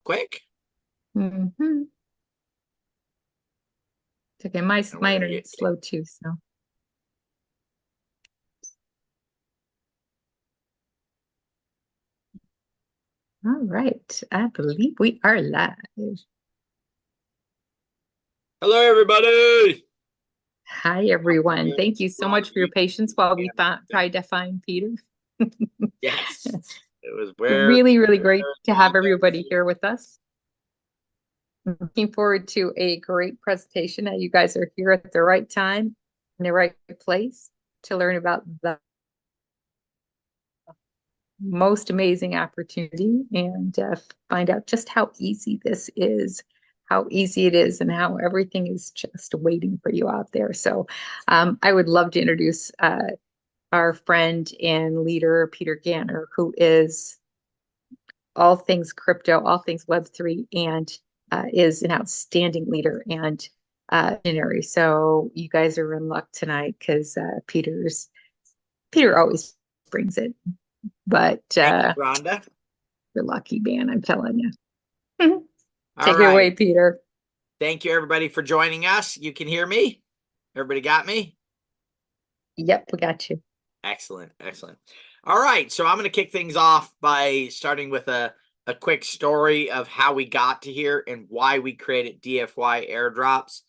quick. Mm-hmm. It's okay. My internet's slow too, so. All right. I believe we are live. Hello, everybody. Hi, everyone. Thank you so much for your patience while we tried to find Peter. Yes, it was where Really, really great to have everybody here with us. Looking forward to a great presentation. You guys are here at the right time, in the right place to learn about the most amazing opportunity and find out just how easy this is, how easy it is, and how everything is just waiting for you out there. So I would love to introduce our friend and leader, Peter Ganner, who is all things crypto, all things Web3, and is an outstanding leader and visionary. So you guys are in luck tonight because Peter always brings it. But thank you, Rhonda. you're lucky, man. I'm telling you. All Take it away, right. Peter. Thank you, everybody, for joining us. You can hear me? Everybody got me? Yep, we got you. Excellent, excellent. All right, so I'm going to kick things off by starting with a quick story of how we got to here and why we created DFY airdrops.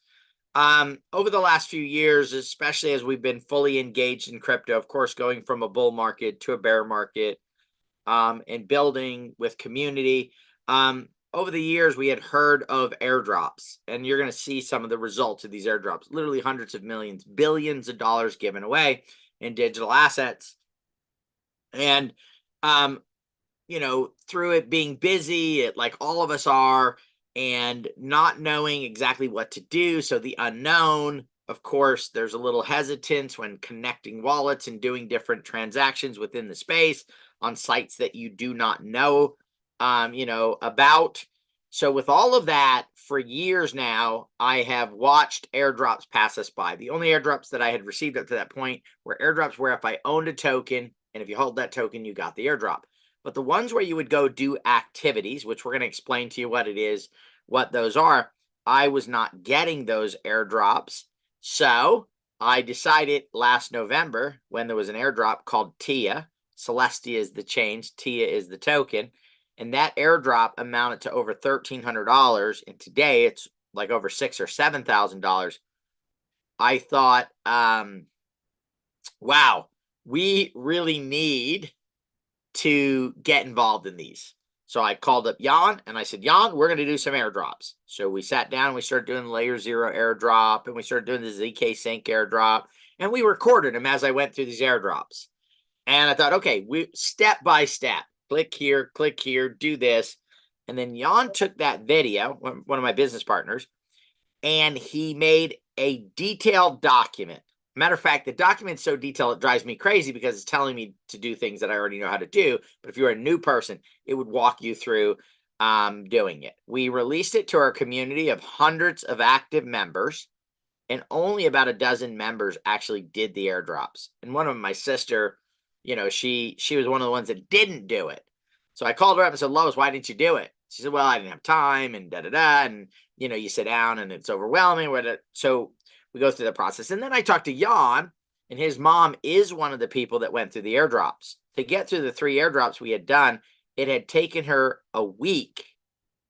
Over the last few years, especially as we've been fully engaged in crypto, of course, going from a bull market to a bear market, and building with community. Over the years, we had heard of airdrops, and you're going to see some of the results of these airdrops, literally hundreds of millions, billions of dollars given away in digital assets. And, through it being busy, like all of us are, and not knowing exactly what to do. So the unknown, of course, there's a little hesitance when connecting wallets and doing different transactions within the space on sites that you do not know, about. So with all of that, for years now, I have watched airdrops pass us by. The only airdrops that I had received up to that point were airdrops where if I owned a token, and if you hold that token, you got the airdrop. But the ones where you would go do activities, which we're going to explain to you what it is, what those are, I was not getting those airdrops. So I decided last November when there was an airdrop called TIA. Celestia is the change, TIA is the token. And that airdrop amounted to over $1,300. And today it's like over $6,000 or $7,000. I thought, wow, we really need to get involved in these. So I called up Jan and I said, Jan, we're going to do some airdrops. So we sat down and we started doing the Layer 0 airdrop, and we started doing the ZK Sync airdrop, and we recorded them as I went through these airdrops. And I thought, okay, we step by step, click here, do this. And then Jan took that video, one of my business partners, and he made a detailed document. Matter of fact, the document's so detailed it drives me crazy because it's telling me to do things that I already know how to do. But if you're a new person, it would walk you through doing it. We released it to our community of hundreds of active members, and only about a dozen members actually did the airdrops. And one of them, my sister, she was one of the ones that didn't do it. So I called her up and said, Lois, why didn't you do it? She said, well, I didn't have time and da-da-da. And, you sit down and it's overwhelming. So we go through the process. And then I talked to Jan, and his mom is one of the people that went through the airdrops. To get through the 3 airdrops we had done, it had taken her a week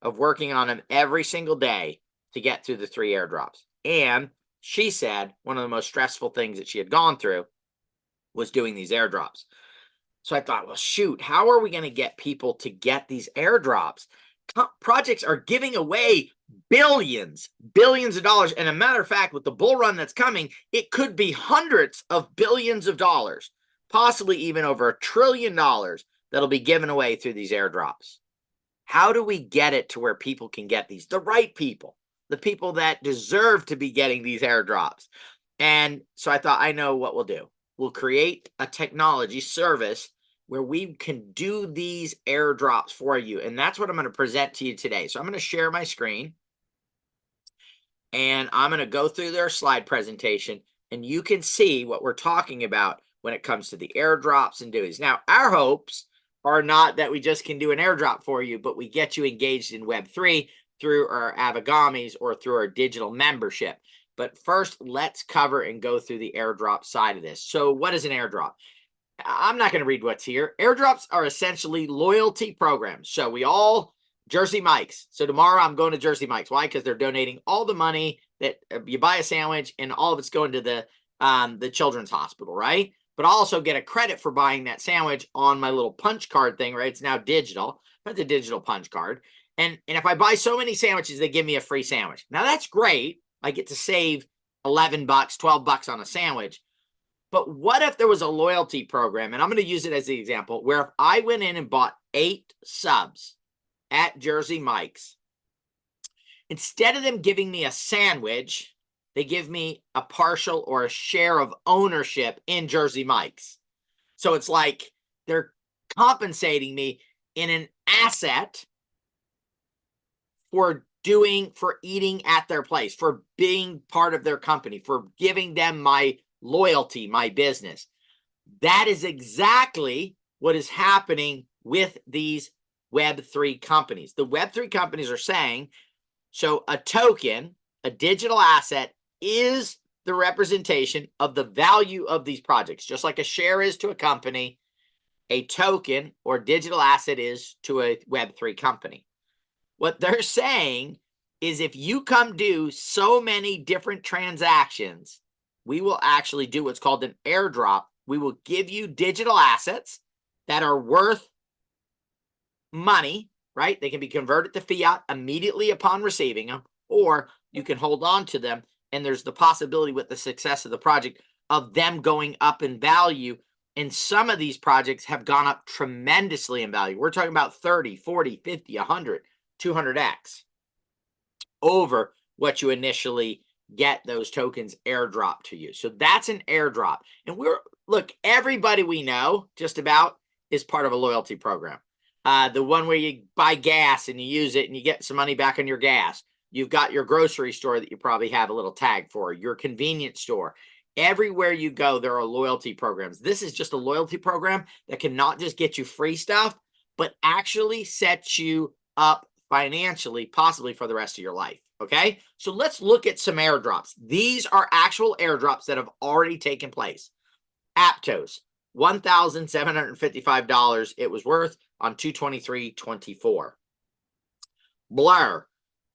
of working on them every single day to get through the 3 airdrops. And she said one of the most stressful things that she had gone through was doing these airdrops. So I thought, well, shoot, how are we going to get people to get these airdrops? Projects are giving away billions of dollars. And a matter of fact, with the bull run that's coming, it could be hundreds of billions of dollars, possibly even over $1 trillion that'll be given away through these airdrops. How do we get it to where people can get these? The right people, the people that deserve to be getting these airdrops. And so I thought, I know what we'll do. We'll create a technology service where we can do these airdrops for you. And that's what I'm going to present to you today. So I'm going to share my screen, and I'm going to go through their slide presentation, and you can see what we're talking about when it comes to the airdrops and doings. Now, our hopes are not that we just can do an airdrop for you, but we get you engaged in Web3 through our Avagamis or through our digital membership. But first, let's cover and go through the airdrop side of this. So what is an airdrop? I'm not going to read what's here. Airdrops are essentially loyalty programs. So we all, Jersey Mike's. So tomorrow I'm going to Jersey Mike's. Why? Because they're donating all the money that you buy a sandwich, and all of it's going to the children's hospital, right? But I'll also get a credit for buying that sandwich on my little punch card thing, right? It's now digital. That's a digital punch card. And if I buy so many sandwiches, they give me a free sandwich. Now that's great. I get to save 11 bucks, 12 bucks on a sandwich. But what if there was a loyalty program? And I'm going to use it as the example where if I went in and bought 8 subs at Jersey Mike's, instead of them giving me a sandwich, they give me a partial or a share of ownership in Jersey Mike's. So it's like they're compensating me in an asset for eating at their place, for being part of their company, for giving them my loyalty, my business. That is exactly what is happening with these Web3 companies. The Web3 companies are saying, so a token, a digital asset, is the representation of the value of these projects. Just like a share is to a company, a token or digital asset is to a Web3 company. What they're saying is if you come do so many different transactions, we will actually do what's called an airdrop. We will give you digital assets that are worth money, right? They can be converted to fiat immediately upon receiving them, or you can hold on to them. And there's the possibility with the success of the project of them going up in value. And some of these projects have gone up tremendously in value. We're talking about 30, 40, 50, 100, 200x over what you initially get those tokens airdrop to you. So that's an airdrop. And look, everybody we know just about is part of a loyalty program. The one where you buy gas and you use it and you get some money back on your gas. You've got your grocery store that you probably have a little tag for, your convenience store. Everywhere you go, there are loyalty programs. This is just a loyalty program that can not just get you free stuff, but actually set you up financially, possibly for the rest of your life. Okay, so let's look at some airdrops. These are actual airdrops that have already taken place. Aptos, $1,755 it was worth on 2/23/24. Blur,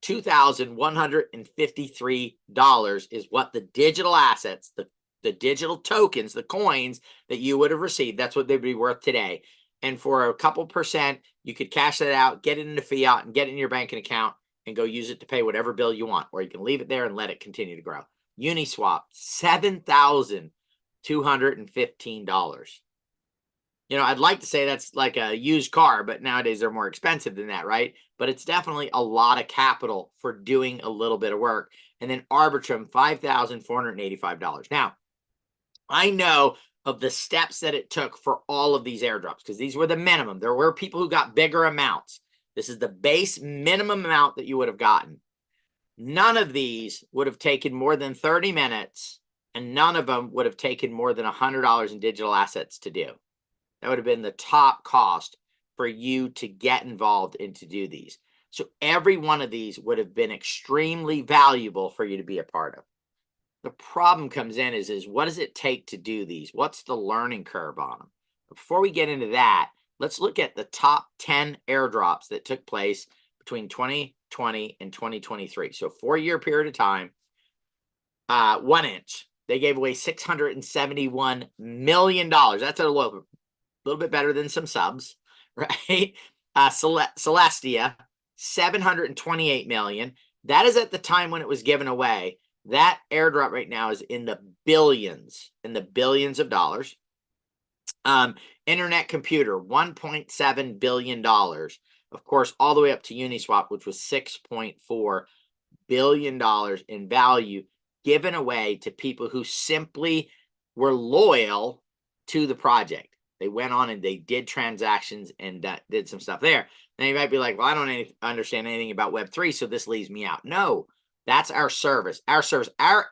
$2,153 is what the digital assets, the digital tokens, the coins that you would have received, that's what they'd be worth today. And for a couple percent, you could cash that out, get it into fiat, and get it in your banking account and go use it to pay whatever bill you want, or you can leave it there and let it continue to grow. Uniswap, $7,215. You know, I'd like to say that's like a used car, but nowadays they're more expensive than that, right? But it's definitely a lot of capital for doing a little bit of work. And then Arbitrum, $5,485. Now, I know of the steps that it took for all of these airdrops, because these were the minimum. There were people who got bigger amounts. This is the base minimum amount that you would have gotten. None of these would have taken more than 30 minutes, and none of them would have taken more than $100 in digital assets to do. That would have been the top cost for you to get involved and to do these. So every one of these would have been extremely valuable for you to be a part of. The problem comes in is what does it take to do these? What's the learning curve on them? Before we get into that, let's look at the top 10 airdrops that took place between 2020 and 2023. So 4-year period of time, 1 inch. They gave away $671 million. That's a little bit better than some subs, right? Celestia, $728 million. That is at the time when it was given away. That airdrop right now is in the billions of dollars. Internet Computer, $1.7 billion. Of course, all the way up to Uniswap, which was $6.4 billion in value given away to people who simply were loyal to the project. They went on and they did transactions and did some stuff there. Then you might be like, well, I don't understand anything about Web3, so this leaves me out. No, that's our service. Our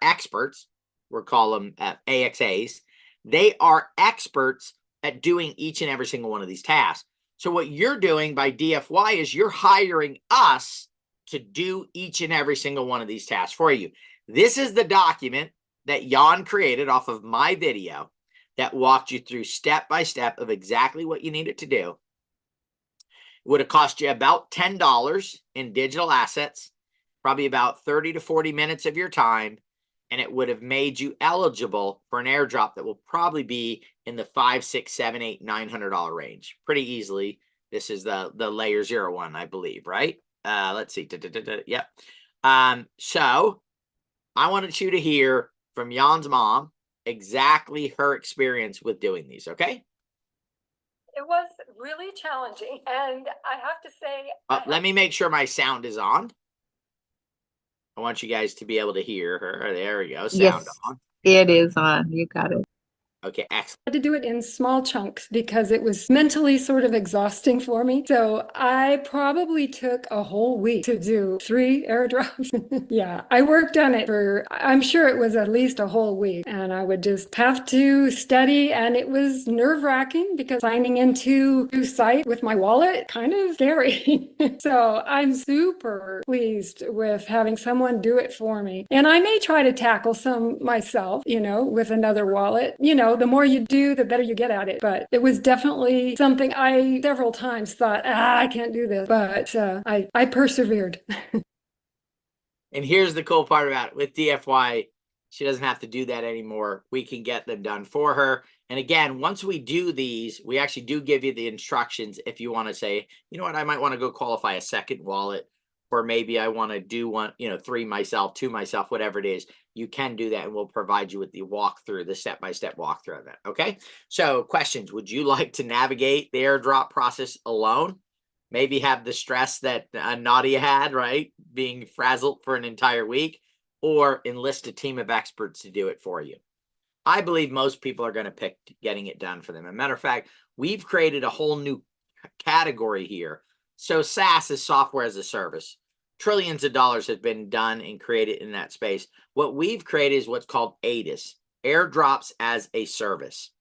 experts, we'll call them AXAs, they are experts at doing each and every single one of these tasks. So what you're doing by DFY is you're hiring us to do each and every single one of these tasks for you. This is the document that Jan created off of my video that walked you through step by step of exactly what you needed to do. It would have cost you about $10 in digital assets, probably about 30 to 40 minutes of your time, and it would have made you eligible for an airdrop that will probably be in the $500, $600, $700, $800 range pretty easily. This is the layer 0 one, I believe, right? Let's see. Yep. So I wanted you to hear from Jan's mom exactly her experience with doing these, okay? It was really challenging, and I have to say, let me make sure my sound is on. I want you guys to be able to hear her. There we go. Sound Yes, on. it is on. You got it. Okay, excellent. I had to do it in small chunks because it was mentally sort of exhausting for me. So I probably took a whole week to do 3 airdrops. Yeah, I worked on it for, I'm sure it was at least a whole week. And I would just have to study. And it was nerve-wracking because signing into a site with my wallet, kind of scary. So I'm super pleased with having someone do it for me. And I may try to tackle some myself, with another wallet. The more you do, the better you get at it. But it was definitely something I several times thought, I can't do this. But I persevered. And here's the cool part about it. With DFY, she doesn't have to do that anymore. We can get them done for her. And again, once we do these, we actually do give you the instructions if you want to say, you know what, I might want to go qualify a second wallet, or maybe I want to do one, 3 myself, 2 myself, whatever it is. You can do that, and we'll provide you with the walkthrough, the step-by-step walkthrough of that. Okay. So questions, would you like to navigate the airdrop process alone? Maybe have the stress that Nadia had, right? Being frazzled for an entire week, or enlist a team of experts to do it for you. I believe most people are going to pick getting it done for them. As a matter of fact, we've created a whole new category here. So SaaS is software as a service. Trillions of dollars have been done and created in that space. What we've created is what's called ADAS, airdrops as a service.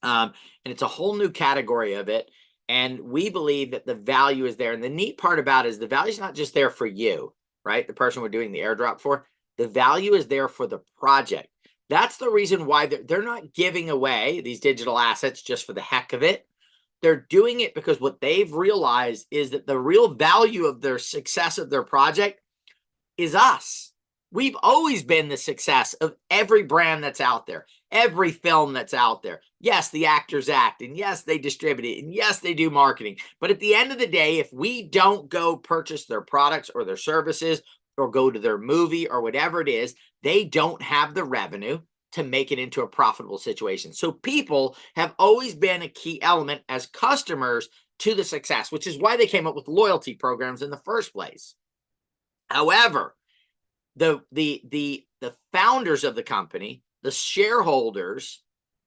And it's a whole new category of it. And we believe that the value is there. And the neat part about it is the value is not just there for you, right? The person we're doing the airdrop for. The value is there for the project. That's the reason why they're not giving away these digital assets just for the heck of it. They're doing it because what they've realized is that the real value of their success of their project is us. We've always been the success of every brand that's out there, every film that's out there. Yes, the actors act, and yes, they distribute it, and yes, they do marketing. But at the end of the day, if we don't go purchase their products or their services or go to their movie or whatever it is, they don't have the revenue to make it into a profitable situation. So people have always been a key element as customers to the success, which is why they came up with loyalty programs in the first place. However, the founders of the company, the shareholders,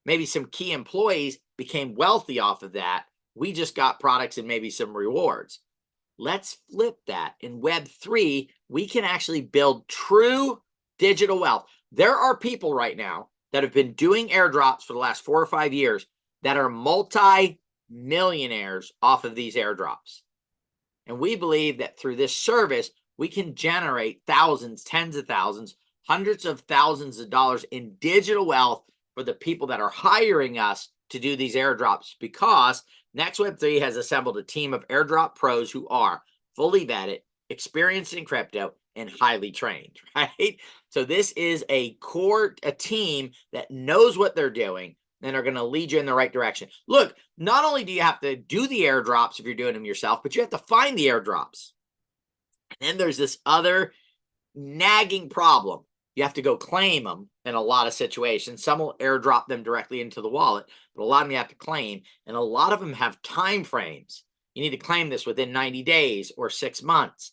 maybe some key employees became wealthy off of that. We just got products and maybe some rewards. Let's flip that. In Web3, we can actually build true digital wealth. There are people right now that have been doing airdrops for the last 4 or 5 years that are multi-millionaires off of these airdrops. And we believe that through this service, we can generate thousands, tens of thousands, hundreds of thousands of dollars in digital wealth for the people that are hiring us to do these airdrops, because Next Web3 has assembled a team of airdrop pros who are fully vetted, experienced in crypto, and highly trained, right? So this is a team that knows what they're doing and are going to lead you in the right direction. Look, not only do you have to do the airdrops if you're doing them yourself, but you have to find the airdrops. And then there's this other nagging problem. You have to go claim them in a lot of situations. Some will airdrop them directly into the wallet, but a lot of them you have to claim, and a lot of them have time frames. You need to claim this within 90 days or 6 months.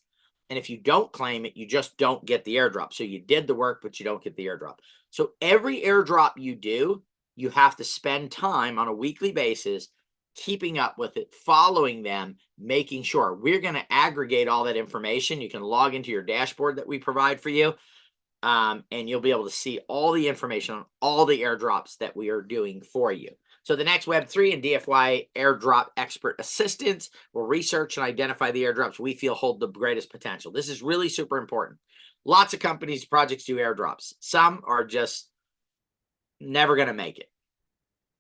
And if you don't claim it, you just don't get the airdrop. So you did the work, but you don't get the airdrop. So every airdrop you do, you have to spend time on a weekly basis keeping up with it, following them, making sure. We're going to aggregate all that information. You can log into your dashboard that we provide for you, and you'll be able to see all the information on all the airdrops that we are doing for you. So the next Web3 and DFY airdrop expert assistants will research and identify the airdrops we feel hold the greatest potential. This is really super important. Lots of companies, projects do airdrops. Some are just never going to make it.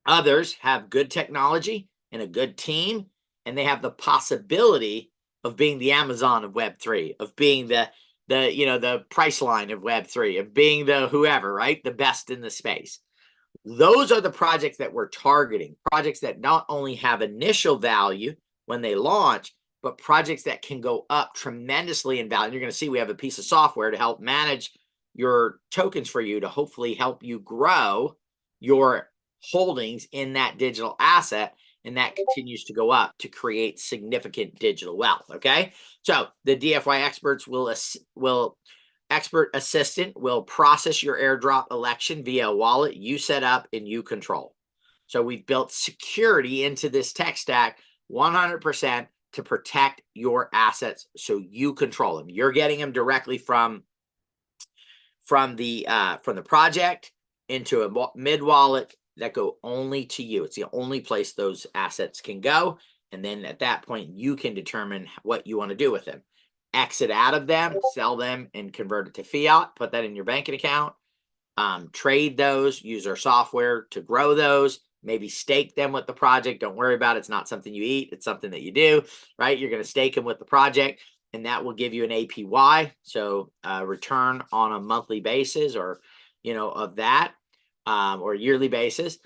Others have good technology and a good team, and they have the possibility of being the Amazon of Web3, of being the Priceline of Web3, of being the whoever, right? The best in the space. Those are the projects that we're targeting, projects that not only have initial value when they launch, but projects that can go up tremendously in value. You're going to see we have a piece of software to help manage your tokens for you, to hopefully help you grow your holdings in that digital asset, and that continues to go up to create significant digital wealth. Okay, so the DFY experts expert assistant will process your airdrop election via a wallet you set up and you control. So we've built security into this tech stack 100% to protect your assets, so you control them. You're getting them directly from the project into a mid wallet that go only to you. It's the only place those assets can go, and then at that point you can determine what you want to do with them. Exit out of them, sell them, and convert it to fiat. Put that in your banking account. Trade those. Use our software to grow those. Maybe stake them with the project. Don't worry about it. It's not something you eat. It's something that you do, right? You're going to stake them with the project, and that will give you an APY, so return on a monthly basis, or of that, or yearly basis.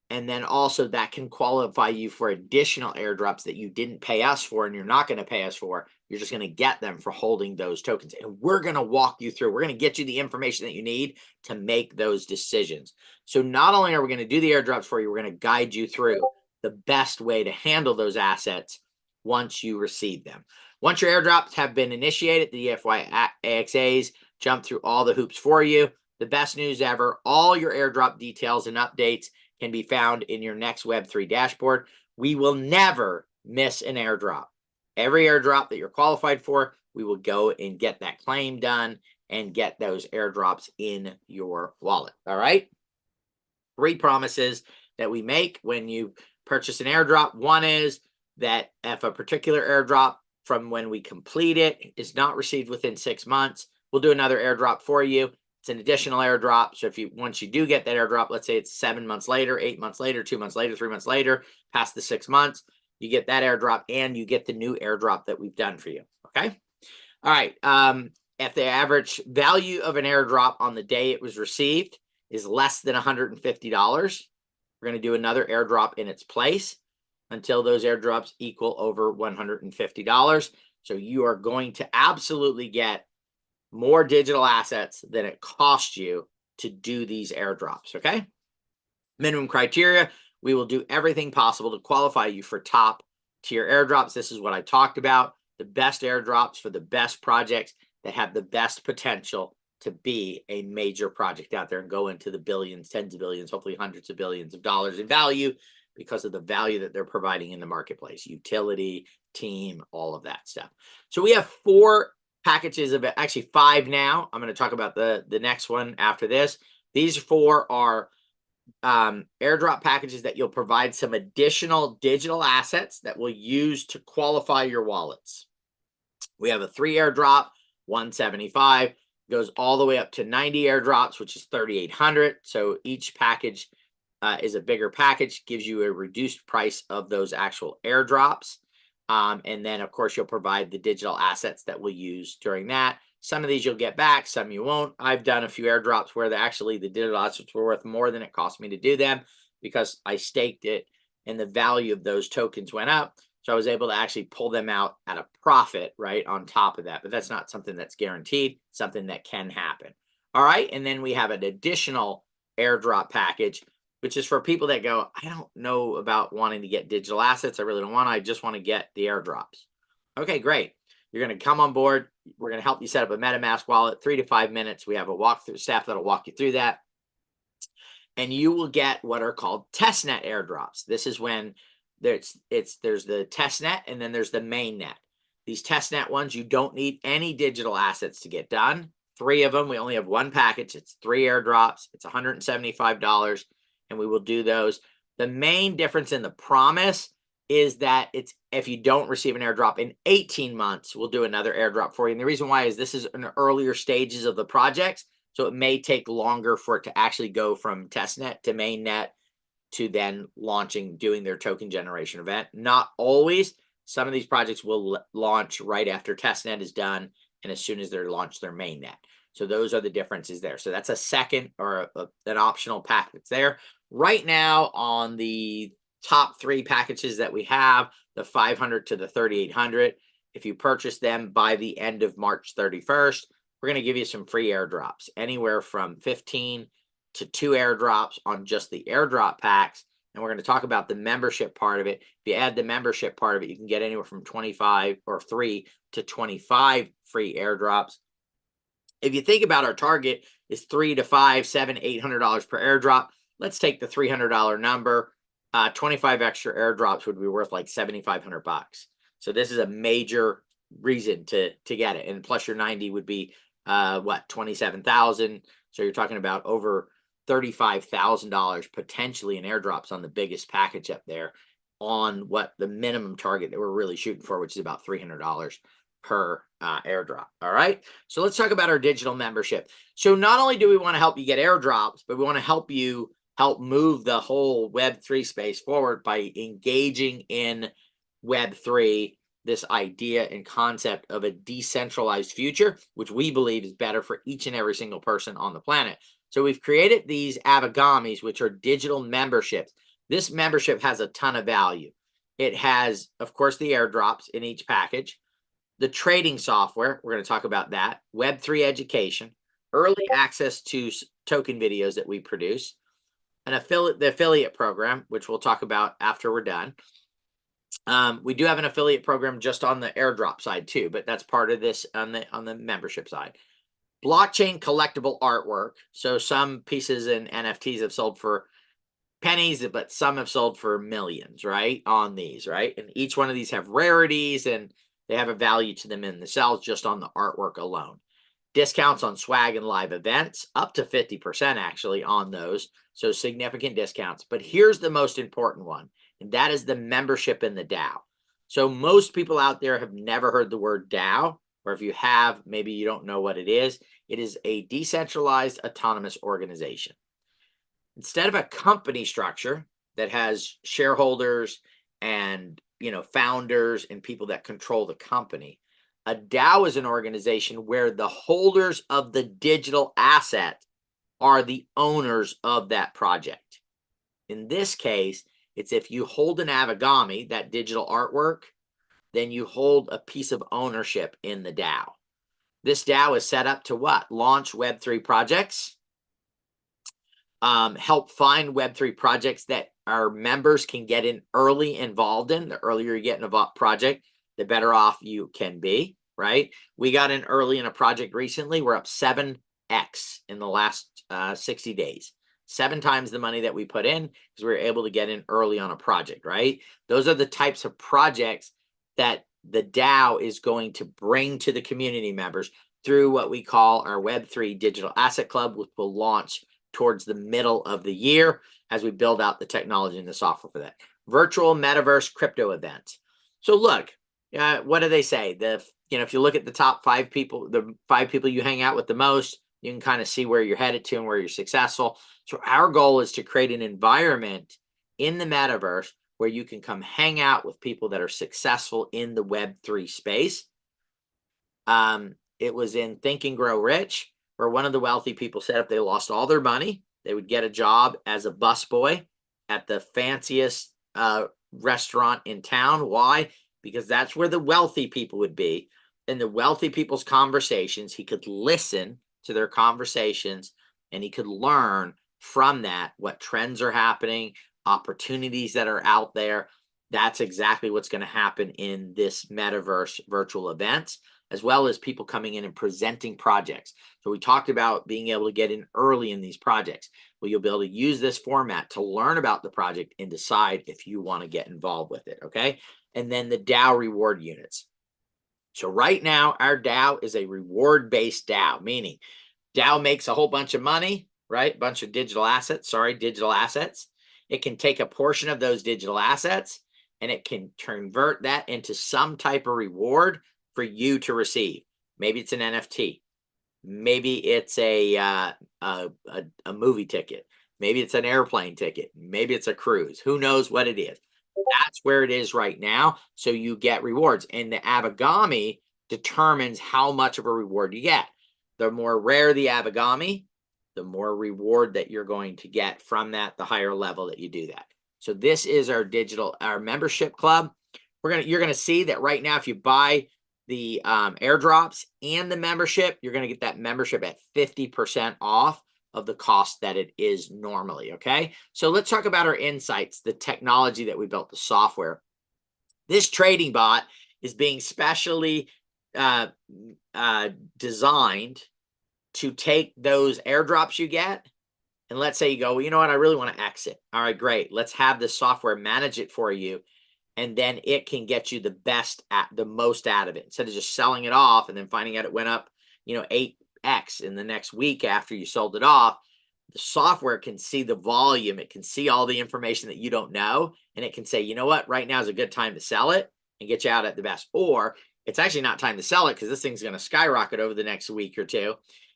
And then also that can qualify you for additional airdrops that you didn't pay us for and you're not going to pay us for. You're just going to get them for holding those tokens. And we're going to walk you through. We're going to get you the information that you need to make those decisions. So not only are we going to do the airdrops for you, we're going to guide you through the best way to handle those assets once you receive them. Once your airdrops have been initiated, the DFY AXAs jump through all the hoops for you. The best news ever, all your airdrop details and updates can be found in your next Web3 dashboard. We will never miss an airdrop. Every airdrop that you're qualified for, we will go and get that claim done and get those airdrops in your wallet. All right? 3 promises that we make when you purchase an airdrop. One is that if a particular airdrop from when we complete it is not received within 6 months, we'll do another airdrop for you. It's an additional airdrop. So once you do get that airdrop, let's say it's 7 months later, 8 months later, 2 months later, 3 months later, past the 6 months, you get that airdrop and you get the new airdrop that we've done for you. Okay. All right. If the average value of an airdrop on the day it was received is less than $150, we're going to do another airdrop in its place until those airdrops equal over $150. So you are going to absolutely get more digital assets than it costs you to do these airdrops. Okay. Minimum criteria. We will do everything possible to qualify you for top tier airdrops. This is what I talked about. The best airdrops for the best projects that have the best potential to be a major project out there and go into the billions, tens of billions, hopefully hundreds of billions of dollars in value because of the value that they're providing in the marketplace, utility, team, all of that stuff. So we have 4 packages of actually 5 now. I'm going to talk about the next one after this. These 4 are airdrop packages that you'll provide some additional digital assets that we'll use to qualify your wallets. We have a 3 airdrop, 175, goes all the way up to 90 airdrops, which is 3,800. So each package is a bigger package, gives you a reduced price of those actual airdrops. And then, of course, you'll provide the digital assets that we'll use during that. Some of these you'll get back, some you won't. I've done a few airdrops where the digital assets were worth more than it cost me to do them because I staked it and the value of those tokens went up. So I was able to actually pull them out at a profit, right, on top of that. But that's not something that's guaranteed, something that can happen. All right. And then we have an additional airdrop package, which is for people that go, I don't know about wanting to get digital assets. I really don't want. I just want to get the airdrops. Okay, great. You're going to come on board. We're going to help you set up a MetaMask wallet, 3 to 5 minutes. We have a walkthrough staff that'll walk you through that. And you will get what are called testnet airdrops. This is when there's the testnet and then there's the mainnet. These testnet ones, you don't need any digital assets to get done. 3 of them. We only have 1 package. It's 3 airdrops. It's $175. And we will do those. The main difference in the promise is that it's if you don't receive an airdrop in 18 months, we'll do another airdrop for you. And the reason why is this is in the earlier stages of the projects, so it may take longer for it to actually go from testnet to mainnet to then launching, doing their token generation event. Not always. Some of these projects will launch right after testnet is done, and as soon as they're launched their mainnet. So those are the differences there. So that's a second or an optional pack that's there. Right now on the top 3 packages that we have, the 500 to the 3800, if you purchase them by the end of March 31st, we're going to give you some free airdrops, anywhere from 15 to 2 airdrops on just the airdrop packs. And we're going to talk about the membership part of it. If you add the membership part of it, you can get anywhere from 25 or 3 to 25 free airdrops. If you think about our target is $300 to $500, $700, $800 per airdrop, let's take the $300 number. 25 extra airdrops would be worth like $7,500. So this is a major reason to get it. And plus your 90 would be what, 27,000. So you're talking about over $35,000 potentially in airdrops on the biggest package up there, on what the minimum target that we're really shooting for, which is about $300 per airdrop. All right. So let's talk about our digital membership. So not only do we want to help you get airdrops, but we want to help you move the whole Web3 space forward by engaging in Web3, this idea and concept of a decentralized future, which we believe is better for each and every single person on the planet. So we've created these Avigamis, which are digital memberships. This membership has a ton of value. It has, of course, the airdrops in each package, the trading software, we're going to talk about that, Web3 education, early access to token videos that we produce, the affiliate program, which we'll talk about after we're done. We do have an affiliate program just on the airdrop side too, but that's part of this on the membership side. Blockchain collectible artwork. So some pieces in NFTs have sold for pennies, but some have sold for millions, right? On these, right? And each one of these have rarities and they have a value to them in themselves just on the artwork alone. Discounts on swag and live events, up to 50% actually on those. So significant discounts. But here's the most important one, and that is the membership in the DAO. So most people out there have never heard the word DAO, or if you have, maybe you don't know what it is. It is a decentralized autonomous organization. Instead of a company structure that has shareholders and founders and people that control the company, a DAO is an organization where the holders of the digital asset are the owners of that project. In this case, it's if you hold an Avigami, that digital artwork, then you hold a piece of ownership in the DAO. This DAO is set up to what? Launch Web3 projects, help find Web3 projects that our members can get in early involved in. The earlier you get in a project, the better off you can be, right? We got in early in a project recently. We're up 7x in the last 60 days. 7 times the money that we put in because we were able to get in early on a project, right? Those are the types of projects that the DAO is going to bring to the community members through what we call our Web3 Digital Asset Club, which will launch towards the middle of the year as we build out the technology and the software for that. Virtual metaverse crypto events. So look, what do they say? If you look at the top 5 people, the 5 people you hang out with the most, you can kind of see where you're headed to and where you're successful. So our goal is to create an environment in the metaverse where you can come hang out with people that are successful in the Web3 space. It was in Think and Grow Rich, where one of the wealthy people said if they lost all their money, they would get a job as a busboy at the fanciest restaurant in town. Why? Because that's where the wealthy people would be. In the wealthy people's conversations, he could listen to their conversations and he could learn from that what trends are happening, opportunities that are out there. That's exactly what's going to happen in this metaverse virtual events, as well as people coming in and presenting projects. So we talked about being able to get in early in these projects. Well, you'll be able to use this format to learn about the project and decide if you want to get involved with it, okay? And then the DAO reward units. So right now, our DAO is a reward-based DAO, meaning DAO makes a whole bunch of money, right? Bunch of digital assets, it can take a portion of those digital assets and it can convert that into some type of reward for you to receive. Maybe it's an NFT. Maybe it's a movie ticket. Maybe it's an airplane ticket. Maybe it's a cruise. Who knows what it is? That's where it is right now. So you get rewards. And the Abogami determines how much of a reward you get. The more rare the Abogami, the more reward that you're going to get from that, the higher level that you do that. So this is our membership club. You're gonna see that right now, if you buy the airdrops and the membership, you're gonna get that membership at 50% off of the cost that it is normally. Okay, so let's talk about our insights, the technology that we built, the software. This trading bot is being specially designed to take those airdrops you get, and let's say you go, well, you know what, I really want to exit. All right, great. Let's have the software manage it for you, and then it can get you the most out of it instead of just selling it off and then finding out it went up, 8x in the next week after you sold it off. The software can see the volume, it can see all the information that you don't know, and it can say, you know what, right now is a good time to sell it and get you out at the best. Or it's actually not time to sell it because this thing's going to skyrocket over the next week or two,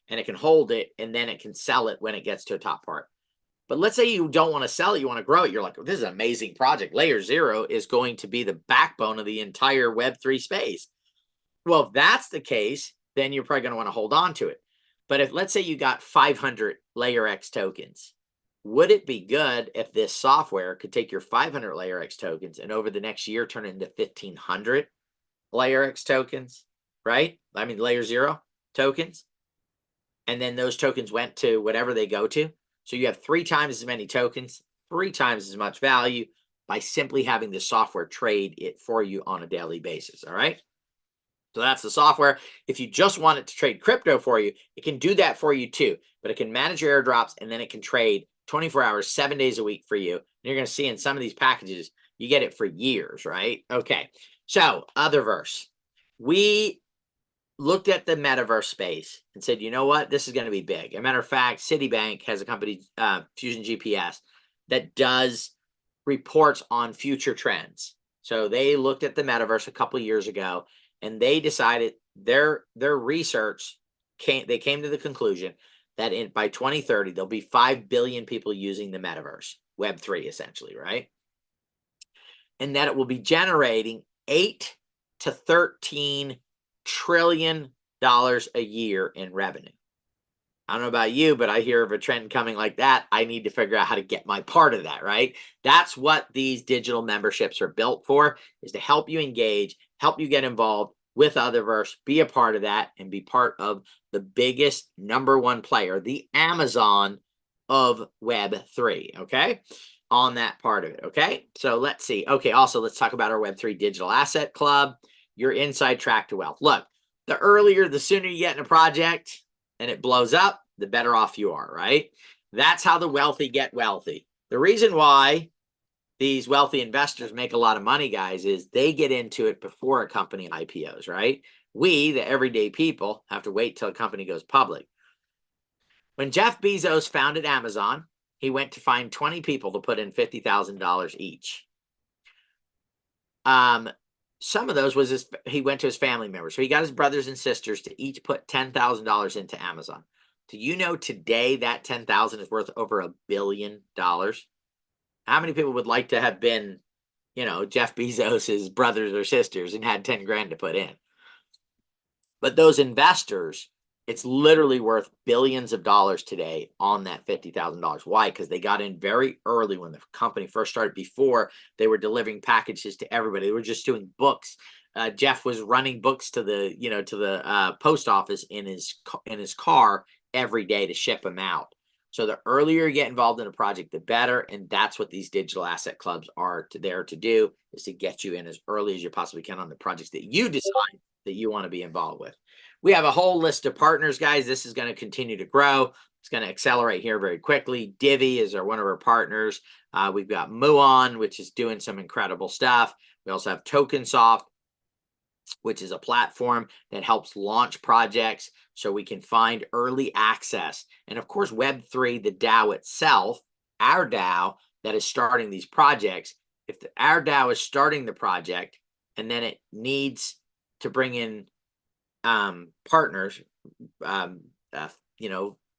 and it can hold it, and then it can sell it when it gets to a top part. But let's say you don't want to sell it, you want to grow it. You're like, this is an amazing project. Layer 0 is going to be the backbone of the entire Web3 space. Well, if that's the case, then you're probably going to want to hold on to it. But if, let's say you got 500 Layer X tokens, would it be good if this software could take your 500 Layer X tokens and over the next year turn it into 1,500 Layer X tokens, right? I mean, Layer 0 tokens. And then those tokens went to whatever they go to. So you have 3 times as many tokens, 3 times as much value by simply having the software trade it for you on a daily basis. All right. So that's the software. If you just want it to trade crypto for you, it can do that for you too. But it can manage your airdrops, and then it can trade 24 hours, 7 days a week for you. And you're going to see in some of these packages, you get it for years, right? Okay. So Otherverse. We looked at the metaverse space and said, you know what, this is going to be big. As a matter of fact, Citibank has a company, Fusion GPS, that does reports on future trends. So they looked at the metaverse a couple of years ago, and they decided their research came to the conclusion that by 2030 there'll be 5 billion people using the metaverse, Web3 essentially, right? And that it will be generating 8 to 13 trillion dollars a year in revenue. I don't know about you, but I hear of a trend coming like that. I need to figure out how to get my part of that, right? That's what these digital memberships are built for, is to help you engage, help you get involved with Otherverse, be a part of that, and be part of the biggest #1 player, the Amazon of Web3, okay? On that part of it, okay? So let's see. Okay, also let's talk about our Web3 Digital Asset Club, your inside track to wealth. Look, the sooner you get in a project and it blows up, the better off you are, right? That's how the wealthy get wealthy. The reason why these wealthy investors make a lot of money, guys, is they get into it before a company IPOs, right? We, the everyday people, have to wait till a company goes public. When Jeff Bezos founded Amazon, he went to find 20 people to put in $50,000 each. Some of those he went to his family members. So he got his brothers and sisters to each put $10,000 into Amazon. Do you know today that 10,000 is worth over $1 billion? How many people would like to have been, Jeff Bezos's brothers or sisters and had 10 grand to put in? But those investors, it's literally worth billions of dollars today on that $50,000. Why? Because they got in very early when the company first started, before they were delivering packages to everybody. They were just doing books. Jeff was running books to the post office in his car every day to ship them out. So the earlier you get involved in a project, the better. And that's what these digital asset clubs are there to do, is to get you in as early as you possibly can on the projects that you decide that you want to be involved with. We have a whole list of partners, guys. This is going to continue to grow. It's going to accelerate here very quickly. Divi is one of our partners. We've got Muon, which is doing some incredible stuff. We also have TokenSoft, which is a platform that helps launch projects so we can find early access. And of course, Web3, the DAO itself, our DAO, that is starting these projects, if our DAO is starting the project and then it needs to bring in partners,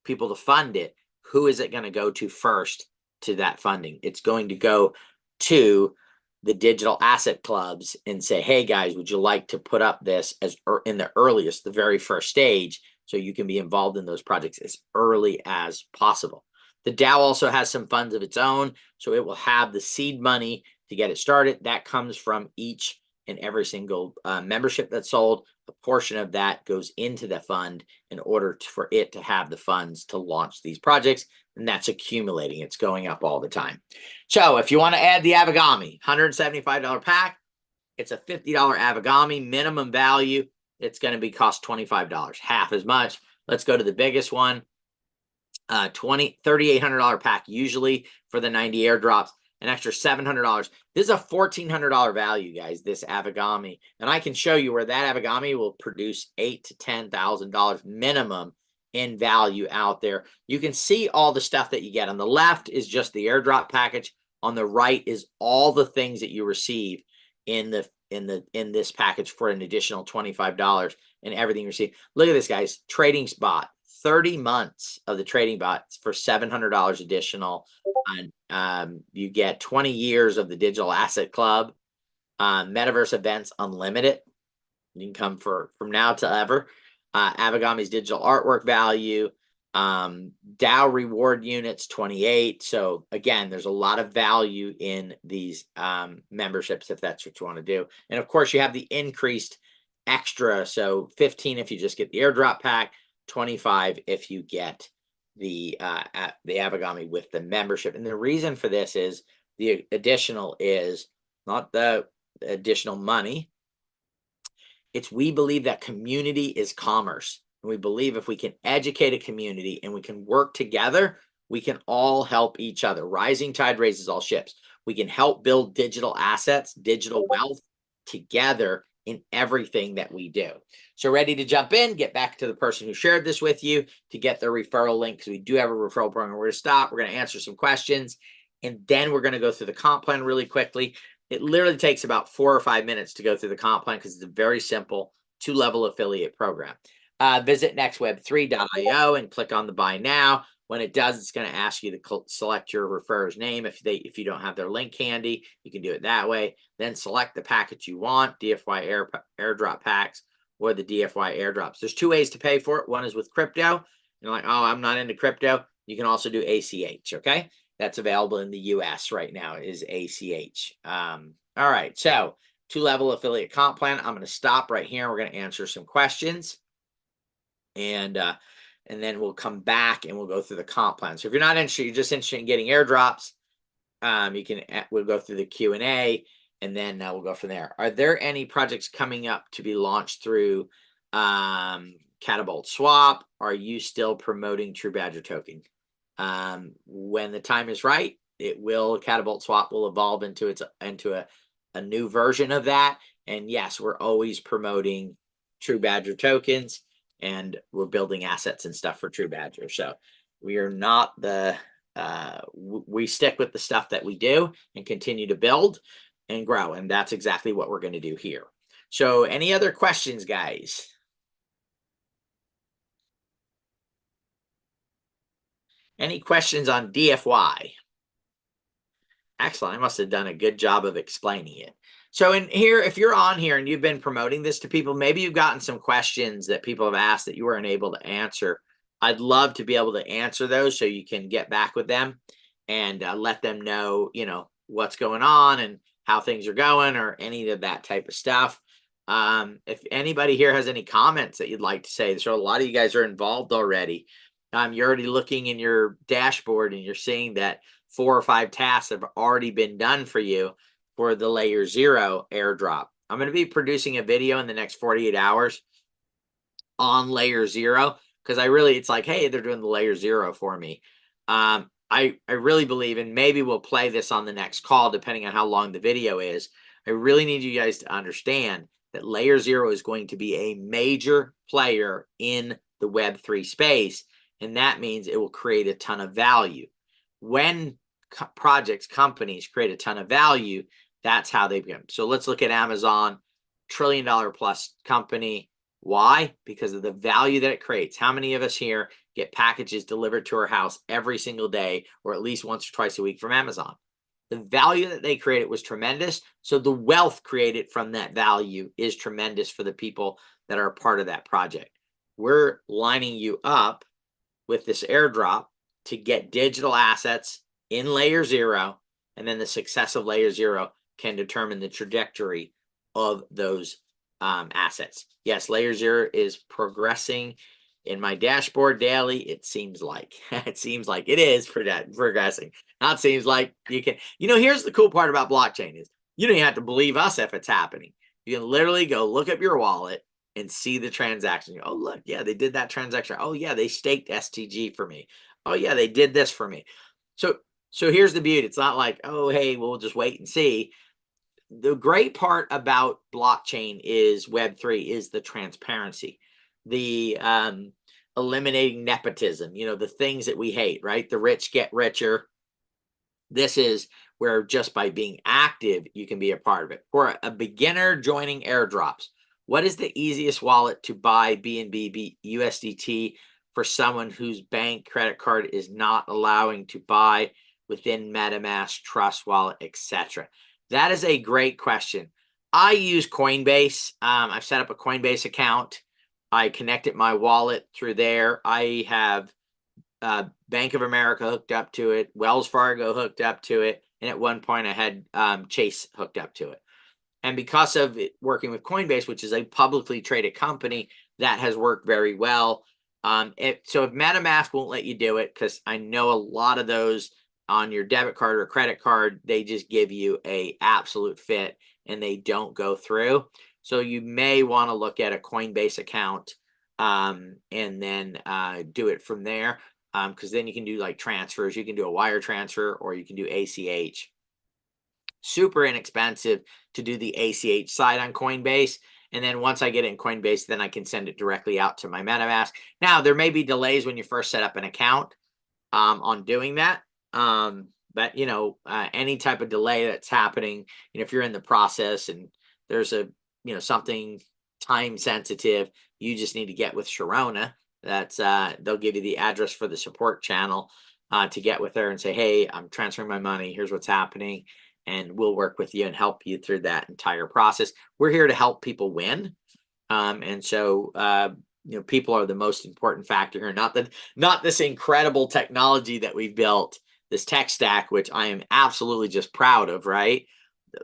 people to fund it, who is it going to go to first to that funding? It's going to go to the digital asset clubs and say, hey guys, would you like to put up this as in the earliest, the very first stage, so you can be involved in those projects as early as possible. The DAO also has some funds of its own, so it will have the seed money to get it started. That comes from each and every single membership that's sold. A portion of that goes into the fund in order for it to have the funds to launch these projects, and that's accumulating. It's going up all the time. So if you want to add the Avagami, $175 pack, it's a $50 Avagami minimum value. It's going to be cost $25, half as much. Let's go to the biggest one. $3,800 pack usually for the 90 airdrops, an extra $700. This is a $1,400 value, guys, this Avagami. And I can show you where that Avagami will produce $8,000 to $10,000 minimum in value out there. You can see all the stuff that you get. On the left is just the airdrop package. On the right is all the things that you receive in this package for an additional $25 and everything you receive. Look at this, guys. Trading spot. 30 months of the trading bots for $700 additional. You get 20 years of the digital asset club, metaverse events unlimited. You can come from now to ever. Avagami's digital artwork value, DAO reward units 28. So again, there's a lot of value in these memberships if that's what you want to do. And of course, you have the increased extra. So 15 if you just get the airdrop pack, 25 if you get the Avagami with the membership. And the reason for this is the additional is not the additional money. It's we believe that community is commerce. And we believe if we can educate a community and we can work together, we can all help each other. Rising tide raises all ships. We can help build digital assets, digital wealth together in everything that we do. So ready to jump in, get back to the person who shared this with you to get their referral link, because we do have a referral program. We're going to stop. We're going to answer some questions, and then we're going to go through the comp plan really quickly. It literally takes about 4 or 5 minutes to go through the comp plan because it's a very simple 2-level affiliate program. Visit nextweb3.io and click on the buy now. When it does, it's going to ask you to select your referrer's name. If you don't have their link handy, you can do it that way. Then select the package you want, DFY airdrop packs or the DFY airdrops. There's 2 ways to pay for it. One is with crypto. You're like, oh, I'm not into crypto. You can also do ACH, okay? That's available in the US right now is ACH. All right, so 2-level affiliate comp plan. I'm going to stop right here. We're going to answer some questions. And then we'll come back and we'll go through the comp plan. So if you're not interested, you're just interested in getting airdrops, we'll go through the Q&A and then we'll go from there. Are there any projects coming up to be launched through Catapult Swap? Are you still promoting TruBadger token? When the time is right, Catapult Swap will evolve into a new version of that. And yes, we're always promoting TruBadger tokens. And we're building assets and stuff for TruBadger. So we are not we stick with the stuff that we do and continue to build and grow. And that's exactly what we're going to do here. So any other questions, guys? Any questions on DFY? Excellent. I must have done a good job of explaining it. So in here, if you're on here and you've been promoting this to people, maybe you've gotten some questions that people have asked that you weren't able to answer. I'd love to be able to answer those so you can get back with them and let them know, what's going on and how things are going or any of that type of stuff. If anybody here has any comments that you'd like to say, so a lot of you guys are involved already. You're already looking in your dashboard and you're seeing that 4 or 5 tasks have already been done for you for the layer 0 airdrop. I'm going to be producing a video in the next 48 hours on layer 0 because it's like, hey, they're doing the layer 0 for me. I really believe, and maybe we'll play this on the next call depending on how long the video is. I really need you guys to understand that layer 0 is going to be a major player in the Web3 space, and that means it will create a ton of value. When projects, companies create a ton of value, that's how they become. So let's look at Amazon, $1 trillion plus company. Why? Because of the value that it creates. How many of us here get packages delivered to our house every single day, or at least once or twice a week from Amazon? The value that they created was tremendous. So the wealth created from that value is tremendous for the people that are a part of that project. We're lining you up with this airdrop to get digital assets in layer 0, and then the success of layer 0 can determine the trajectory of those assets. Yes, layer 0 is progressing in my dashboard daily. It seems like it is progressing. Not seems like you can. Here's the cool part about blockchain is you don't even have to believe us if it's happening. You can literally go look up your wallet and see the transaction. Oh, look, yeah, they did that transaction. Oh, yeah, they staked STG for me. Oh, yeah, they did this for me. So here's the beauty. It's not like, oh, hey, we'll just wait and see. The great part about blockchain is Web3 is the transparency, the eliminating nepotism, the things that we hate, right? The rich get richer. This is where just by being active, you can be a part of it. For a beginner joining airdrops, what is the easiest wallet to buy BNB USDT for someone whose bank credit card is not allowing to buy within MetaMask, Trust Wallet, etc.? That is a great question. I use Coinbase. I've set up a Coinbase account. I connected my wallet through there. I have Bank of America hooked up to it, Wells Fargo hooked up to it, and at one point I had Chase hooked up to it. And because of it working with Coinbase, which is a publicly traded company, that has worked very well. So if MetaMask won't let you do it, because I know a lot of those on your debit card or credit card, they just give you a absolute fit and they don't go through. So you may want to look at a Coinbase account and then do it from there, because then you can do like transfers. You can do a wire transfer or you can do ACH. Super inexpensive to do the ACH side on Coinbase. And then once I get it in Coinbase, then I can send it directly out to my MetaMask. Now, there may be delays when you first set up an account on doing that. But, any type of delay that's happening, if you're in the process and there's something time sensitive, you just need to get with Sharona. That's they'll give you the address for the support channel to get with her and say, hey, I'm transferring my money. Here's what's happening. And we'll work with you and help you through that entire process. We're here to help people win. And so, people are the most important factor here, not this incredible technology that we've built, this tech stack, which I am absolutely just proud of, right?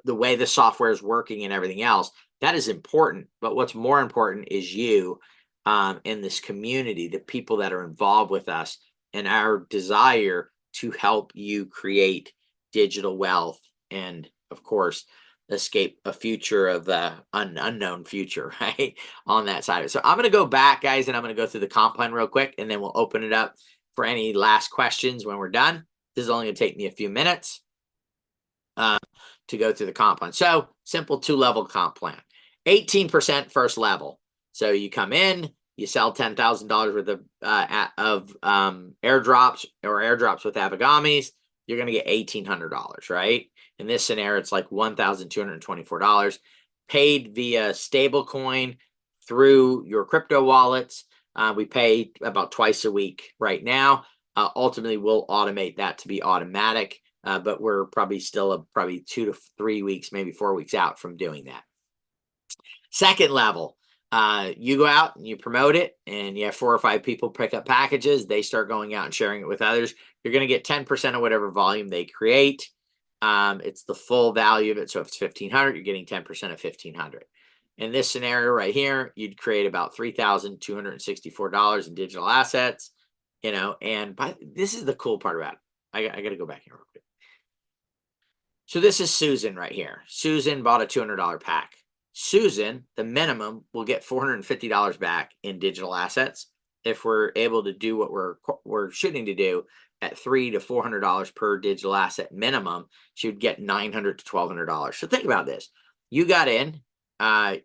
The way the software is working and everything else, that is important. But what's more important is you in this community, the people that are involved with us, and our desire to help you create digital wealth and, of course, escape a future of the unknown future, right? On that side of it. So I'm going to go back, guys, and I'm going to go through the comp plan real quick, and then we'll open it up for any last questions when we're done. This is only going to take me a few minutes to go through the comp plan. So simple 2-level comp plan, 18% first level. So you come in, you sell $10,000 worth of airdrops or airdrops with Avagamis, you're going to get $1,800, right? In this scenario, it's like $1,224 paid via stablecoin through your crypto wallets. We pay about twice a week right now. Ultimately, we'll automate that to be automatic, but we're probably still probably 2 to 3 weeks, maybe 4 weeks out from doing that. Second level, you go out and you promote it, and you have 4 or 5 people pick up packages. They start going out and sharing it with others. You're going to get 10% of whatever volume they create. It's the full value of it. So if it's 1,500, you're getting 10% of 1,500. In this scenario right here, you'd create about $3,264 in digital assets, and this is the cool part about it. I got to go back here real quick. So this is Susan right here. Susan bought a $200 pack. Susan, the minimum, will get $450 back in digital assets. If we're able to do what we're shooting to do at $300 to $400 per digital asset minimum, she would get $900 to $1,200. So think about this. You got in,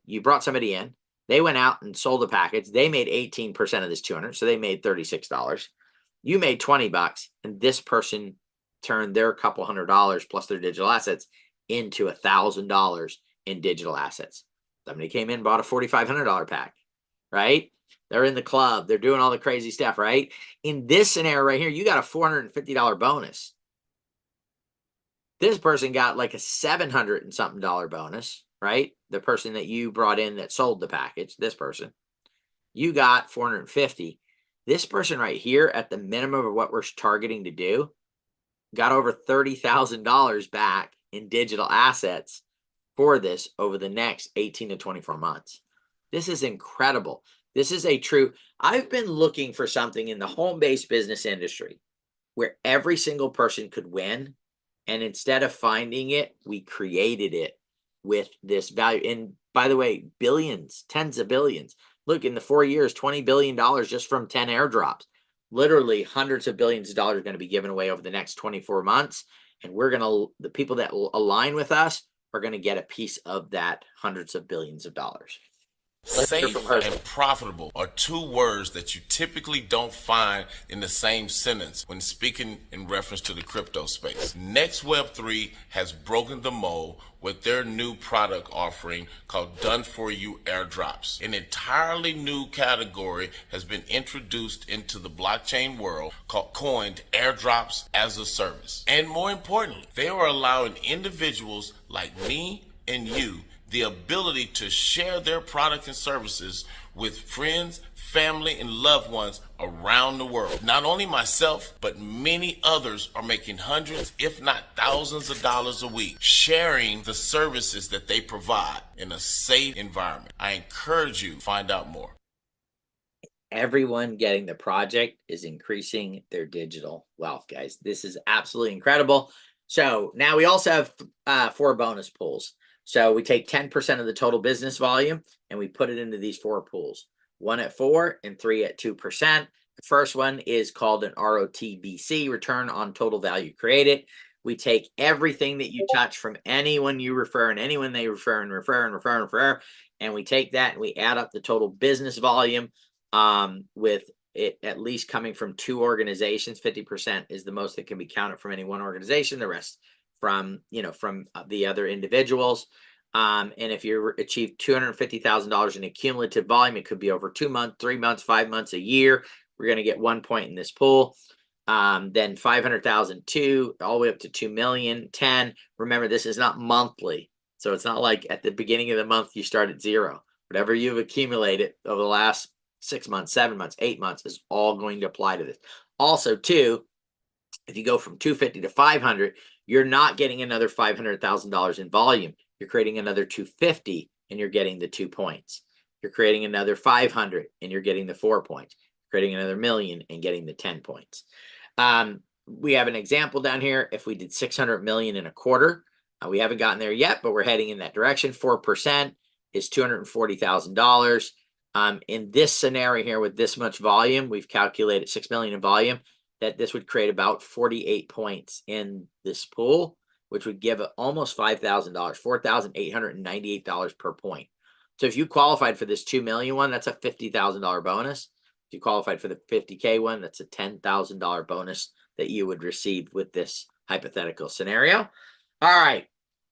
you brought somebody in, they went out and sold the package. They made 18% of this $200, so they made $36. You made $20, and this person turn their couple $100 plus their digital assets into $1,000 in digital assets. Somebody came in, bought a $4,500 pack, right? They're in the club. They're doing all the crazy stuff, right? In this scenario right here, you got a $450 bonus. This person got like a $700 and something bonus, right? The person that you brought in that sold the package, this person, you got 450. This person right here at the minimum of what we're targeting to do got over $30,000 back in digital assets for this over the next 18 to 24 months. This is incredible. This is a true, I've been looking for something in the home-based business industry where every single person could win. And instead of finding it, we created it with this value. And by the way, billions, tens of billions. Look, in the 4 years, $20 billion just from 10 airdrops. Literally hundreds of billions of dollars are going to be given away over the next 24 months. And we're going to, the people that will align with us are going to get a piece of that hundreds of billions of dollars. Safe and profitable are two words that you typically don't find in the same sentence when speaking in reference to the crypto space. Next Web3 has broken the mold with their new product offering called Done For You Airdrops. An entirely new category has been introduced into the blockchain world coined Airdrops as a Service. And more importantly, they are allowing individuals like me and you the ability to share their products and services with friends, family, and loved ones around the world. Not only myself, but many others are making hundreds, if not thousands of dollars a week, sharing the services that they provide in a safe environment. I encourage you to find out more. Everyone getting the project is increasing their digital wealth, guys. This is absolutely incredible. So now we also have 4 bonus pools. So we take 10% of the total business volume and we put it into these 4 pools, 1 at 4 and 3 at 2%. The first one is called an ROTBC, return on total value created. We take everything that you touch from anyone you refer and anyone they refer and refer and refer and refer. And we take that and we add up the total business volume with it at least coming from 2 organizations. 50% is the most that can be counted from any one organization. The rest from, from the other individuals. And if you achieve $250,000 in cumulative volume, it could be over 2 months, 3 months, 5 months, a year. We're going to get 1 point in this pool. Then 500,000, 2, all the way up to 2 million, 10. Remember, this is not monthly. So it's not like at the beginning of the month, you start at 0. Whatever you've accumulated over the last 6 months, 7 months, 8 months is all going to apply to this. Also, too, if you go from 250 to 500, you're not getting another $500,000 in volume. You're creating another 250 and you're getting the 2 points. You're creating another 500 and you're getting the 4 points. Creating another million and getting the 10 points. We have an example down here. If we did 600 million in a quarter, we haven't gotten there yet, but we're heading in that direction. 4% is $240,000. In this scenario here with this much volume, we've calculated 6 million in volume, that this would create about 48 points in this pool, which would give almost $5,000, $4,898 per point. So if you qualified for this 2 million one, that's a $50,000 bonus. If you qualified for the 50K one, that's a $10,000 bonus that you would receive with this hypothetical scenario. All right,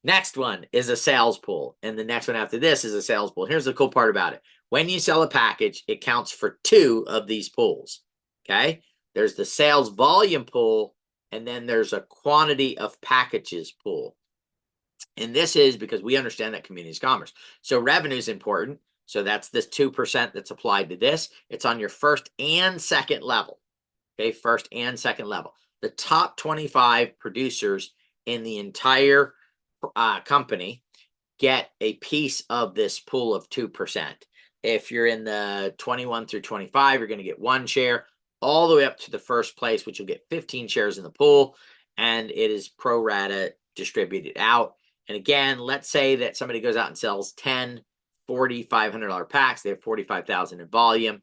next one is a sales pool, and the next one after this is a sales pool. Here's the cool part about it. When you sell a package, it counts for 2 of these pools, okay? There's the sales volume pool, and then there's a quantity of packages pool. And this is because we understand that community is commerce. So revenue is important. So that's this 2% that's applied to this. It's on your first and second level, okay? First and second level. The top 25 producers in the entire company get a piece of this pool of 2%. If you're in the 21 through 25, you're going to get 1 share. All the way up to the first place, which will get 15 shares in the pool, and it is pro rata distributed out. And again, let's say that somebody goes out and sells 10 $40, $500 packs. They have 45,000 in volume.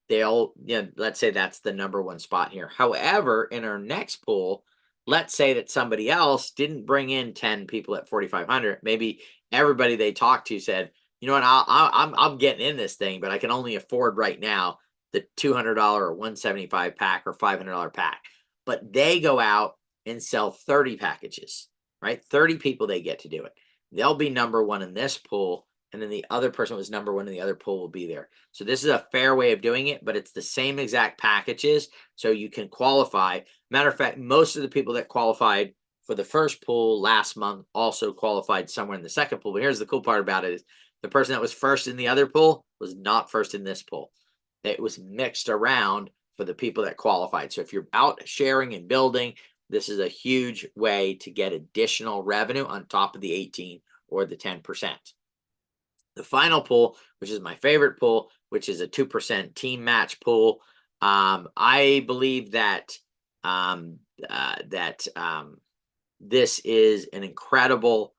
They'll, let's say that's the number 1 spot here. However, in our next pool, let's say that somebody else didn't bring in 10 people at 4,500. Maybe everybody they talked to said, you know what, I'm getting in this thing, but I can only afford right now the $200 or $175 pack or $500 pack. But they go out and sell 30 packages, right? 30 people, they get to do it. They'll be number one in this pool, and then the other person who was number one in the other pool will be there. So this is a fair way of doing it, but it's the same exact packages, so you can qualify. Matter of fact, most of the people that qualified for the first pool last month also qualified somewhere in the second pool. But here's the cool part about it is the person that was first in the other pool was not first in this pool. It was mixed around for the people that qualified. So if you're out sharing and building, this is a huge way to get additional revenue on top of the 18 or the 10%. The final pool, which is my favorite pool, which is a 2% team match pool. I believe that this is an incredible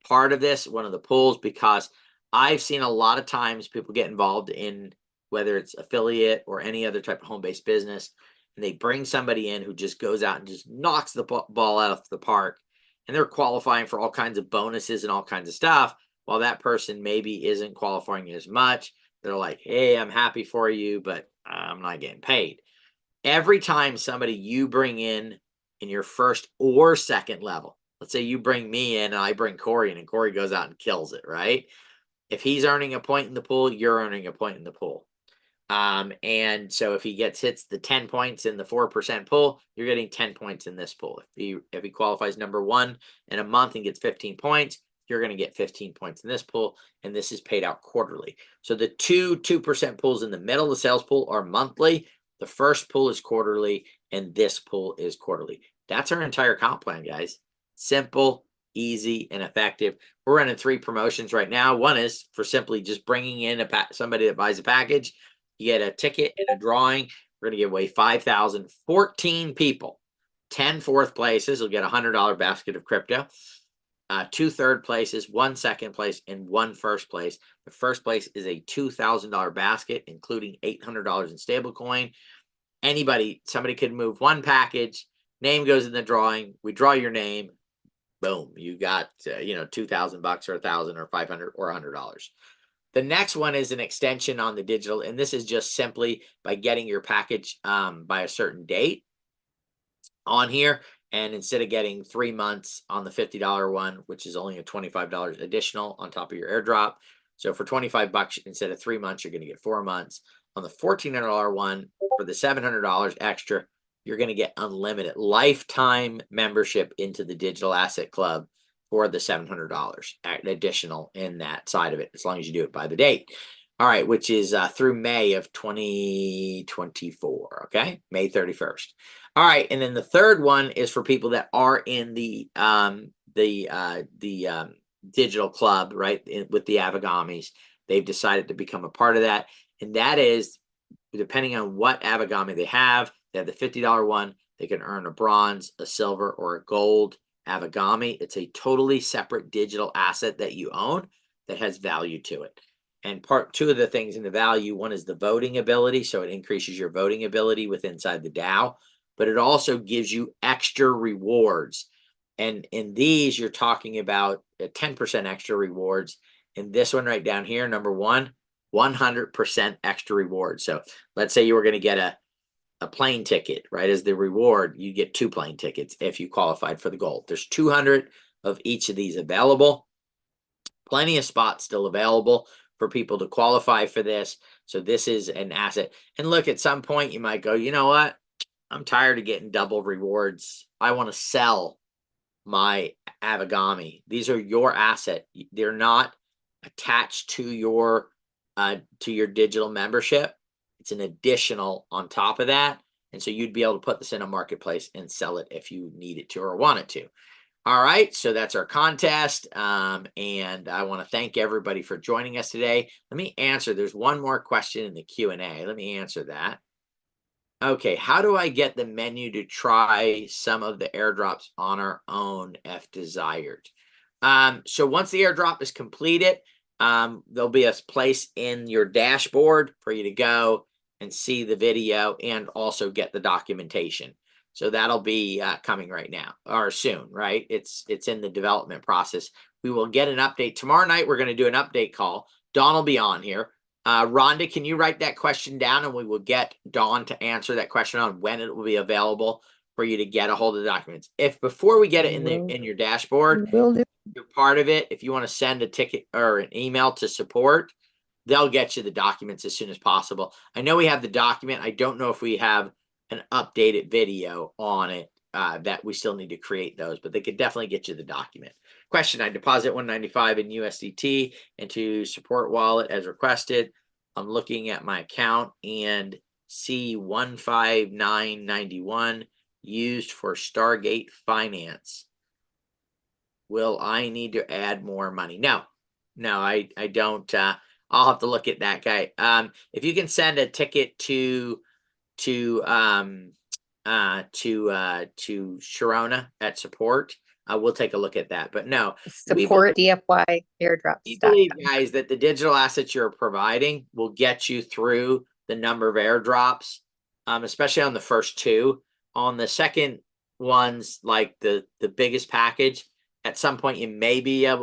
part of this, one of the pools, because I've seen a lot of times people get involved in whether it's affiliate or any other type of home-based business, and they bring somebody in who just goes out and just knocks the ball out of the park, and they're qualifying for all kinds of bonuses and all kinds of stuff, while that person maybe isn't qualifying as much. They're like, hey, I'm happy for you, but I'm not getting paid. Every time somebody you bring in your first or second level, let's say you bring me in and I bring Corey in and Corey goes out and kills it, right? If he's earning a point in the pool, you're earning a point in the pool. And so if he hits the 10 points in the 4% pool, you're getting 10 points in this pool. If he qualifies number one in a month and gets 15 points, you're going to get 15 points in this pool, and this is paid out quarterly. So the 2% pools in the middle of the sales pool are monthly. The first pool is quarterly, and this pool is quarterly. That's our entire comp plan, guys. Simple, easy, and effective. We're running 3 promotions right now. One is for simply just bringing in somebody that buys a package. You get a ticket and a drawing. We're going to give away 5,000, 14 people. 10 fourth places will get a $100 basket of crypto. 2 third places, 1 second place, and 1 first place. The first place is a $2,000 basket, including $800 in stablecoin. Somebody could move 1 package. Name goes in the drawing. We draw your name. Boom, you got $2,000 or 1,000 or 500 or $100. The next one is an extension on the digital, and this is just simply by getting your package by a certain date on here. And instead of getting 3 months on the $50 one, which is only a $25 additional on top of your airdrop. So for $25, instead of 3 months, you're going to get 4 months. On the $1,400 one, for the $700 extra, you're going to get unlimited lifetime membership into the Digital Asset Club for the $700 additional in that side of it, as long as you do it by the date. All right, which is through May of 2024, okay? May 31st. All right, and then the third one is for people that are in the digital club, right, with the Avagamis. They've decided to become a part of that, and that is, depending on what Avagami they have the $50 one, they can earn a bronze, a silver, or a gold Avagami. It's a totally separate digital asset that you own that has value to it. And part 2 of the things in the value, one is the voting ability. So it increases your voting ability inside the DAO, but it also gives you extra rewards. And in these, you're talking about 10% extra rewards. And this one right down here, number 1, 100% extra rewards. So let's say you were going to get a plane ticket, right? As the reward, you get 2 plane tickets if you qualified for the gold. There's 200 of each of these available. Plenty of spots still available for people to qualify for this. So this is an asset. And look, at some point you might go, you know what? I'm tired of getting double rewards. I want to sell my Avagami. These are your asset. They're not attached to your digital membership. It's an additional on top of that. And so you'd be able to put this in a marketplace and sell it if you need it to or want it to. All right, so that's our contest. And I want to thank everybody for joining us today. Let me answer. There's one more question in the Q&A. Let me answer that. Okay, how do I get the menu to try some of the airdrops on our own if desired? So once the airdrop is completed, there'll be a place in your dashboard for you to go and see the video and also get the documentation. So that'll be coming right now or soon, right? It's in the development process. We will get an update tomorrow night. We're going to do an update call. Dawn will be on here. Rhonda, can you write that question down, and we will get Dawn to answer that question on when it will be available for you to get a hold of the documents. If before we get it in your dashboard, Will do. you're part of it, if you want to send a ticket or an email to support, they'll get you the documents as soon as possible. I know we have the document. I don't know if we have an updated video on it that we still need to create those, but they could definitely get you the document. Question: I deposit 195 in USDT into support wallet as requested. I'm looking at my account and see 15991 used for Stargate Finance. Will I need to add more money? No, I don't. I'll have to look at that, guy. If you can send a ticket to Sharona at support, we'll take a look at that. But no, Support DFY airdrops. We believe, guys, that the digital assets you're providing will get you through the number of airdrops, especially on the first two. On the second ones, like the biggest package, at some point you may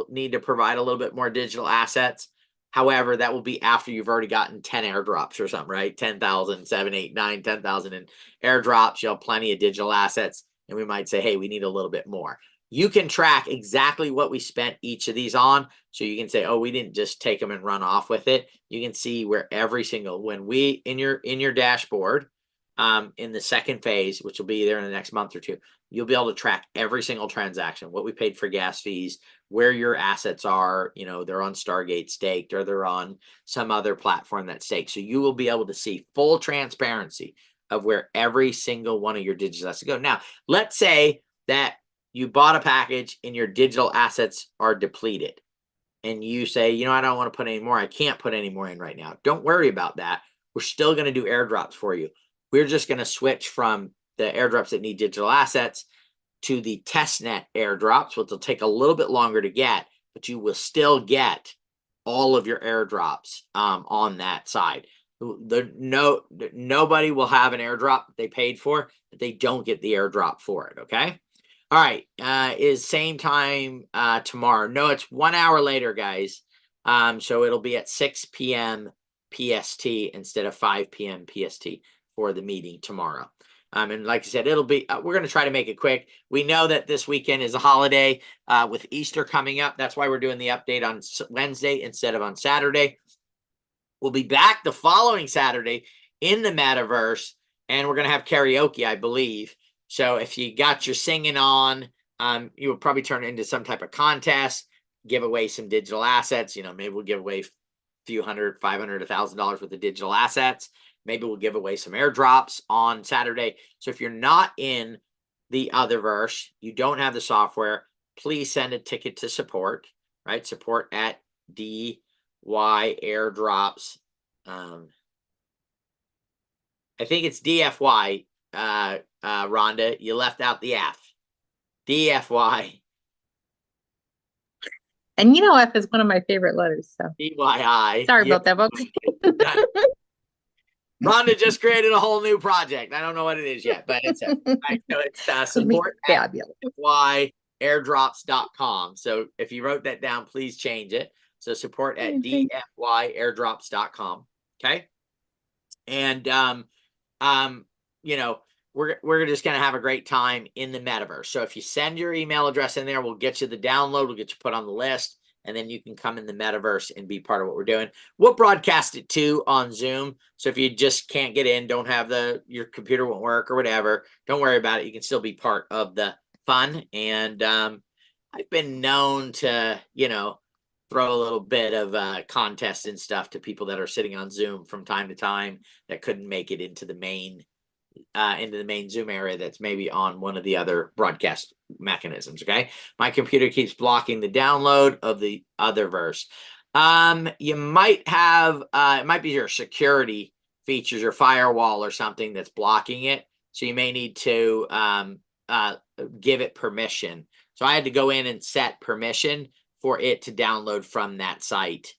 need to provide a little bit more digital assets. However, that will be after you've already gotten 10 airdrops or something, right? 10,000, 7, 8, 9, 10,000 in airdrops. You'll have plenty of digital assets. And we might say, hey, we need a little bit more. You can track exactly what we spent each of these on. So you can say, oh, we didn't just take them and run off with it. You can see where every single, when we, in your dashboard, in the second phase, which will be there in the next month or two, you'll be able to track every single transaction, what we paid for gas fees, where your assets are, they're on Stargate staked, or they're on some other platform that's staked. So you will be able to see full transparency of where every single one of your digital assets go. Now, let's say that you bought a package and your digital assets are depleted. And you say, I don't want to put any more. I can't put any more in right now. Don't worry about that. We're still going to do airdrops for you. We're just going to switch from the airdrops that need digital assets to the testnet airdrops, which will take a little bit longer to get, but you will still get all of your airdrops on that side. Nobody will have an airdrop that they paid for, but they don't get the airdrop for it, okay? All right, is same time tomorrow. No, it's 1 hour later, guys. So it'll be at 6 p.m. PST instead of 5 p.m. PST for the meeting tomorrow. And like I said, it'll be, we're going to try to make it quick. We know that this weekend is a holiday with Easter coming up. That's why we're doing the update on Wednesday instead of on Saturday. We'll be back the following Saturday in the metaverse, and we're going to have karaoke, I believe. So if you got your singing on, you will probably turn it into some type of contest, give away some digital assets. Maybe we'll give away a few hundred, $500, $1,000 worth of digital assets. Maybe we'll give away some airdrops on Saturday. So if you're not in the Otherverse, you don't have the software, please send a ticket to support, right? Support at DY airdrops. I think it's DFY, Rhonda. You left out the F. DFY. And F is one of my favorite letters. So DYI. Sorry about that, folks. Rhonda just created a whole new project. I don't know what it is yet, but it's support at DFYairdrops.com. So if you wrote that down, please change it. So support at DFYairdrops.com. Okay. And we're just going to have a great time in the metaverse. So if you send your email address in there, we'll get you the download. We'll get you put on the list, and then you can come in the metaverse and be part of what we're doing. We'll broadcast it too on Zoom. So if you just can't get in, don't have your computer won't work or whatever, don't worry about it. You can still be part of the fun. And I've been known to, throw a little bit of contest and stuff to people that are sitting on Zoom from time to time that couldn't make it into the main Zoom area that's maybe on one of the other broadcast mechanisms. Okay, my computer keeps blocking the download of the Otherverse. You might have it might be your security features, your firewall or something that's blocking it, so you may need to give it permission. So I had to go in and set permission for it to download from that site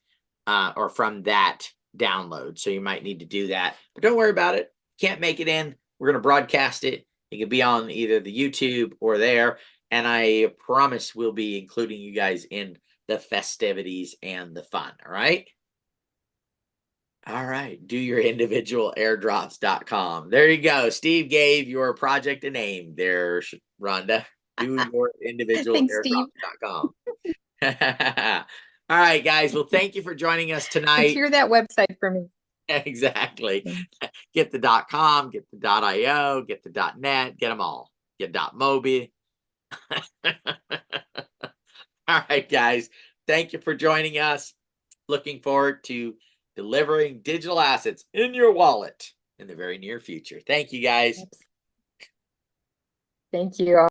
or from that download. So you might need to do that, but don't worry about it. Can't make it in, we're going to broadcast it. It could be on either the YouTube or there. And I promise we'll be including you guys in the festivities and the fun. All right. All right. Do your individual airdrops.com. There you go. Steve gave your project a name there, Rhonda. Do your individual Thanks, Steve. airdrops.com. All right, guys. Well, thank you for joining us tonight. Secure that website for me. Exactly. Get the .com, get the .io, get the .net, get them all. Get .mobi. All right, guys. Thank you for joining us. Looking forward to delivering digital assets in your wallet in the very near future. Thank you, guys. Thank you.